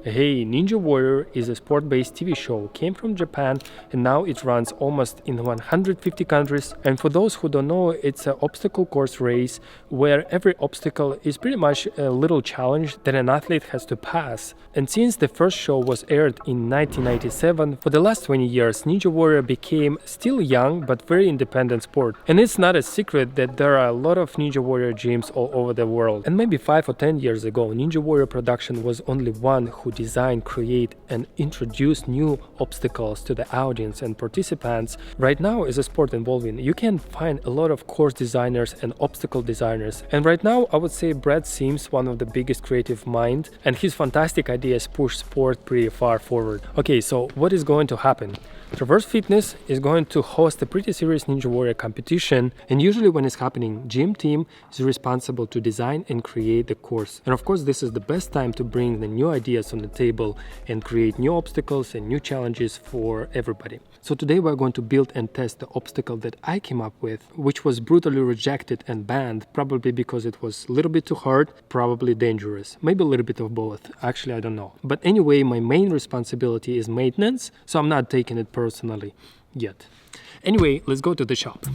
Hey, Ninja Warrior is a sport-based TV show, came from Japan and now it runs almost in 150 countries. And for those who don't know, it's an obstacle course race where every obstacle is pretty much a little challenge that an athlete has to pass. And since the first show was aired in 1997, for the last 20 years, Ninja Warrior became still young but very independent sport. And it's not a secret that there are a lot of Ninja Warrior gyms all over the world. And maybe 5 or 10 years ago, Ninja Warrior production was only one who design, create and introduce new obstacles to the audience and participants. Right now, as a sport evolving, you can find a lot of course designers and obstacle designers. And right now, I would say Brad seems one of the biggest creative minds, and his fantastic ideas push sport pretty far forward. Okay, so what is going to happen? Traverse Fitness is going to host a pretty serious Ninja Warrior competition, and usually when it's happening, gym team is responsible to design and create the course. And of course, this is the best time to bring the new ideas on the table and create new obstacles and new challenges for everybody. So today we're going to build and test the obstacle that I came up with, which was brutally rejected and banned, probably because it was a little bit too hard, probably dangerous, maybe a little bit of both. Actually, I don't know. But anyway, my main responsibility is maintenance, so I'm not taking it personally yet. Anyway, let's go to the shop.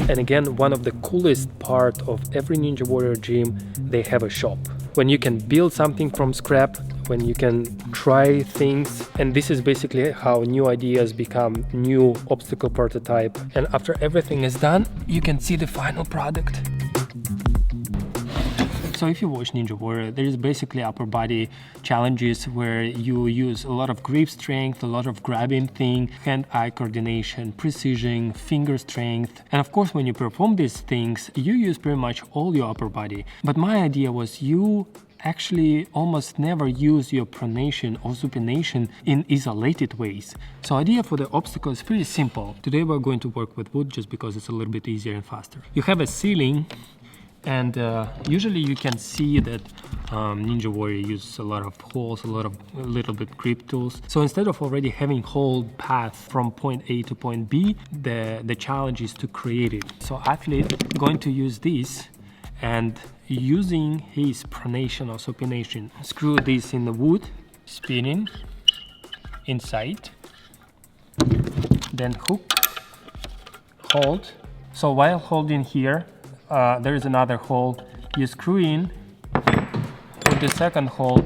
And again, one of the coolest part of every Ninja Warrior gym, they have a shop. When you can build something from scrap, when you can try things, and this is basically how new ideas become new obstacle prototype. And after everything is done, you can see the final product. So if you watch Ninja Warrior, there is basically upper body challenges where you use a lot of grip strength, a lot of grabbing thing, hand-eye coordination, precision, finger strength. And of course, when you perform these things, you use pretty much all your upper body. But my idea was you actually almost never use your pronation or supination in isolated ways. So idea for the obstacle is pretty simple. Today we're going to work with wood just because it's a little bit easier and faster. You have a ceiling, and usually you can see that Ninja Warrior uses a lot of holes, a little bit grip tools. So instead of already having whole path from point A to point B, the challenge is to create it. So athlete going to use this and using his pronation or supination, screw this in the wood, spinning inside, then hook, hold. So while holding here, there is another hole. You screw in with the second hole,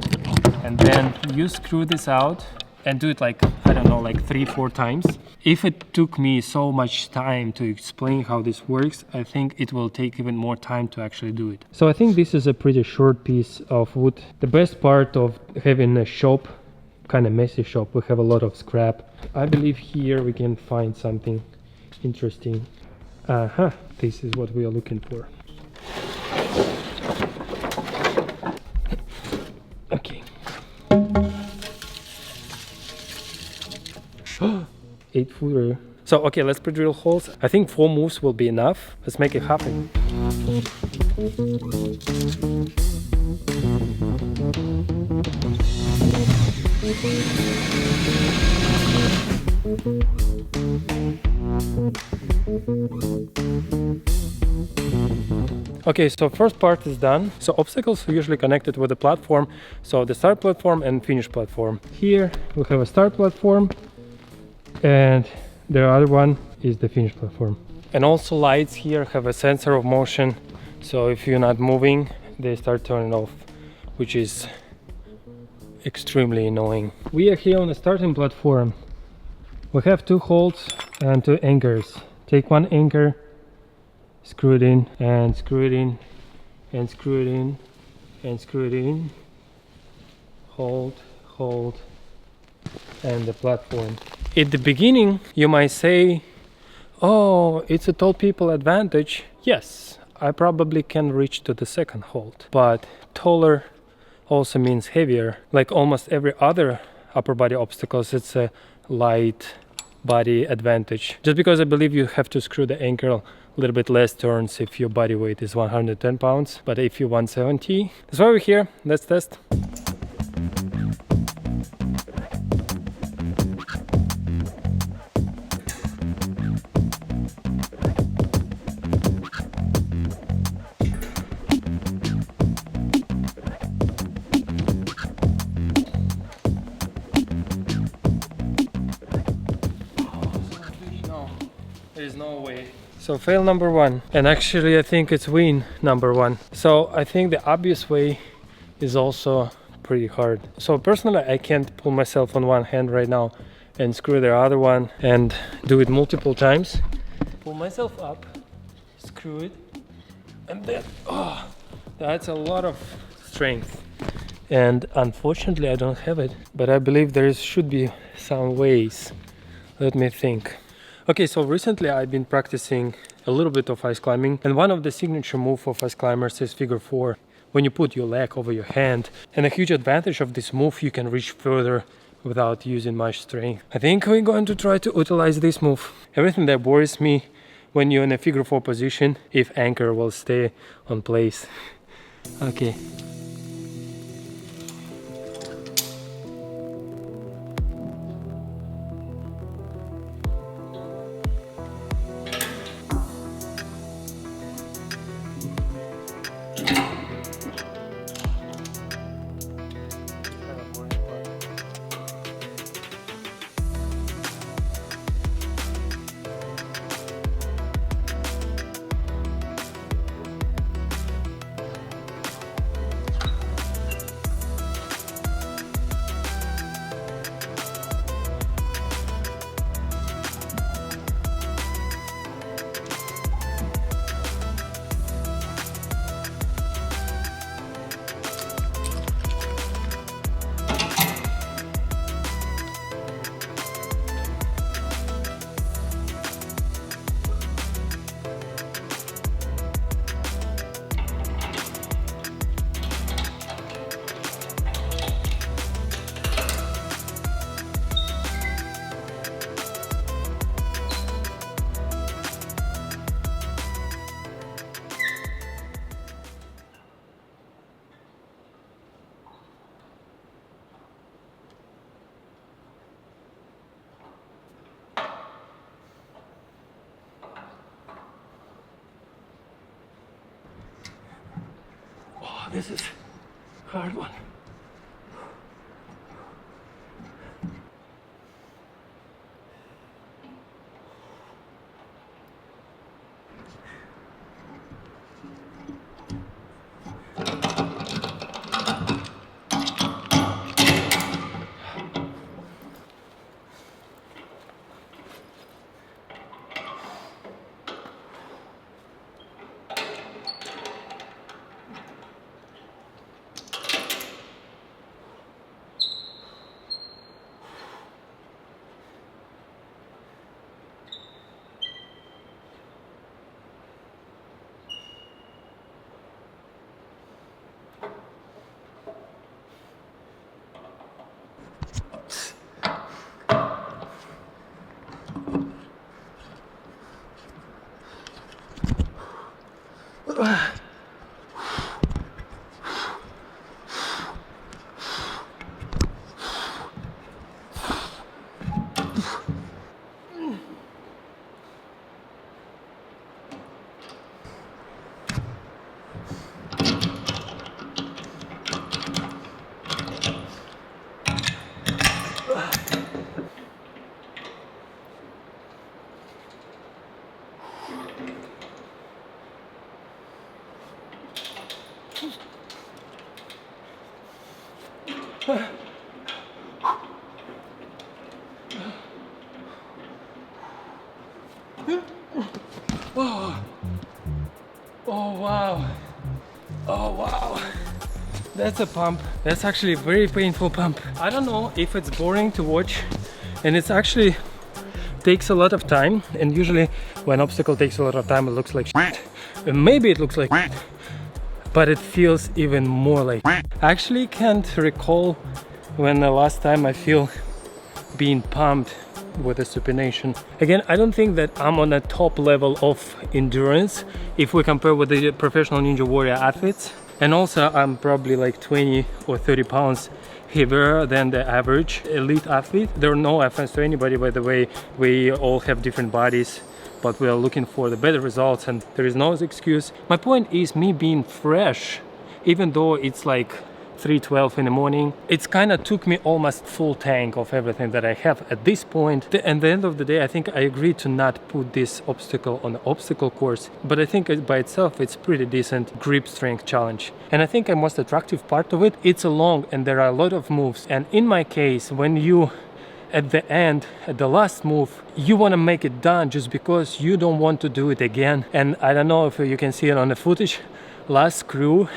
and then you screw this out and do it like, I don't know, like 3-4 times. If it took me so much time to explain how this works, I think it will take even more time to actually do it. So I think this is a pretty short piece of wood. The best part of having a shop, kind of messy shop, we have a lot of scrap. I believe here we can find something interesting. This is what we are looking for. Okay. 8-footer. So, okay, let's pre-drill holes. I think 4 moves will be enough. Let's make it happen. Okay, so first part is done. So obstacles are usually connected with the platform. So the start platform and finish platform. Here we have a start platform, and the other one is the finish platform. And also lights here have a sensor of motion. So if you're not moving, they start turning off, which is extremely annoying. We are here on the starting platform. We have 2 holds and 2 anchors. Take one anchor, screw it in, and screw it in, and screw it in, and screw it in. Hold, and the platform. At the beginning, you might say, oh, it's a tall people advantage. Yes, I probably can reach to the second hold, but taller also means heavier. Like almost every other upper body obstacles, it's a light body advantage. Just because I believe you have to screw the anchor a little bit less turns if your body weight is 110 pounds, but if you're 170, that's why we're here. Let's test. There is no way. So fail number one, and actually I think it's win number one. So I think the obvious way is also pretty hard. So personally I can't pull myself on one hand right now and screw the other one and do it multiple times. Pull myself up, screw it, and then that's a lot of strength. And unfortunately I don't have it, but I believe there should be some ways. Let me think. Okay, so recently I've been practicing a little bit of ice climbing, and one of the signature moves of ice climbers is figure 4, when you put your leg over your hand. And a huge advantage of this move, you can reach further without using much strength. I think we're going to try to utilize this move. Everything that worries me when you're in a figure 4 position, if anchor will stay on place. Okay. This is a hard one. Oh, oh wow, oh wow, that's a pump. That's actually a very painful pump. I don't know if it's boring to watch, and it's actually takes a lot of time, and usually when obstacle takes a lot of time it looks like shit. Maybe it looks like shit, but it feels even more like shit. I actually can't recall when the last time I feel being pumped with a supination. Again, I don't think that I'm on a top level of endurance if we compare with the professional Ninja Warrior athletes, and also I'm probably like 20 or 30 pounds heavier than the average elite athlete. There are no offense to anybody, by the way. We all have different bodies, but we are looking for the better results, and there is no excuse. My point is me being fresh, even though it's like 3:12 in the morning. It's kind of took me almost full tank of everything that I have at this point. At the end of the day, I think I agreed to not put this obstacle on the obstacle course, but I think by itself it's pretty decent grip strength challenge. And I think the most attractive part of it, it's long and there are a lot of moves. And in my case, when you at the end, at the last move, you want to make it done just because you don't want to do it again. And I don't know if you can see it on the footage, last screw,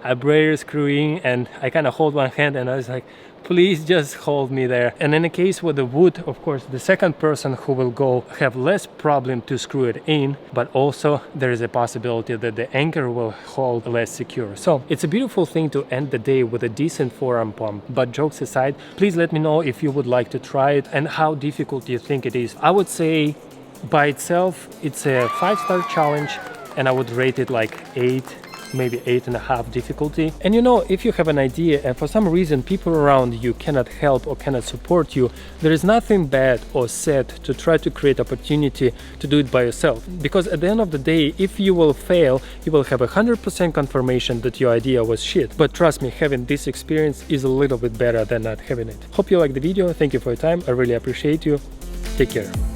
I barely screwing and I kind of hold one hand and I was like, please just hold me there. And in the case with the wood, of course, the second person who will go have less problem to screw it in, but also there is a possibility that the anchor will hold less secure. So it's a beautiful thing to end the day with a decent forearm pump. But jokes aside, please let me know if you would like to try it and how difficult you think it is. I would say by itself, it's a 5-star challenge and I would rate it like 8, maybe 8.5 difficulty. And you know, if you have an idea and for some reason people around you cannot help or cannot support you, there is nothing bad or sad to try to create opportunity to do it by yourself. Because at the end of the day, if you will fail, you will have 100% confirmation that your idea was shit. But trust me, having this experience is a little bit better than not having it. Hope you liked the video. Thank you for your time. I really appreciate you. Take care.